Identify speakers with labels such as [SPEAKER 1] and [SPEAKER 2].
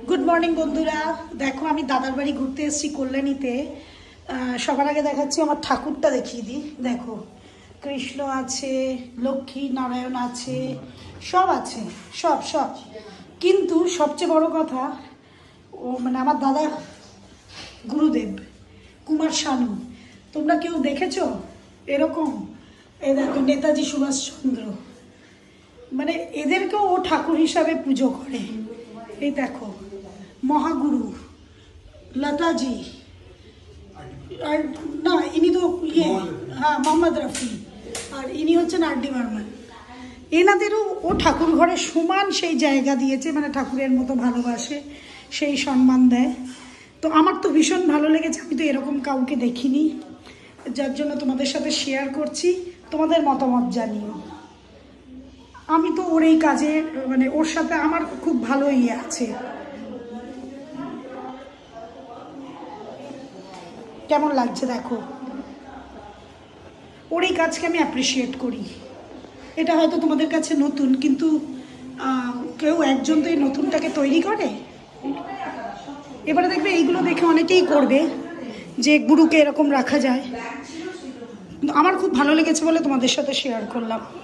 [SPEAKER 1] Good morning বন্ধুরা, দেখো আমি দাদার বাড়ি ঘুরতে এসেছি কল্যাণীতে। সবার আগে দেখাচ্ছি আমার ঠাকুরটা, দেখিয়ে দিই। দেখো, কৃষ্ণ আছে, লক্ষ্মী নারায়ণ আছে, সব আছে, সব সব। কিন্তু সবচেয়ে বড় কথা, ও মানে আমার দাদা গুরুদেব কুমার শানু, তোমরা কেউ দেখেছো এরকম? এই দেখো নেতাজি সুভাষচন্দ্র, মানে এদেরকেও ও ঠাকুর হিসাবে পুজো করে। এই দেখো মহাগুরু লতাজি, আর না ইনি তো হ্যাঁ মোহাম্মদ রফি, আর ইনি হচ্ছেন আর ডি বর্মন। এনাদেরও ও ঠাকুর ঘরে সমান সেই জায়গা দিয়েছে, মানে ঠাকুরের মতো ভালোবাসে, সেই সম্মান দেয়। তো আমার তো ভীষণ ভালো লেগেছে, আমি তো এরকম কাউকে দেখিনি, যার জন্য তোমাদের সাথে শেয়ার করছি, তোমাদের মতামত জানিও। আমি তো ওর এই কাজে মানে ওর সাথে আমার খুব ভালো ইয়ে আছে। কেমন লাগছে দেখো, ওর এই কাজকে আমি অ্যাপ্রিসিয়েট করি। এটা হয়তো তোমাদের কাছে নতুন, কিন্তু কেউ একজন তো এই নতুনটাকে তৈরি করে। এবারে দেখবে এইগুলো দেখে অনেকেই করবে যে গুরুকে এরকম রাখা যায়। আমার খুব ভালো লেগেছে বলে তোমাদের সাথে শেয়ার করলাম।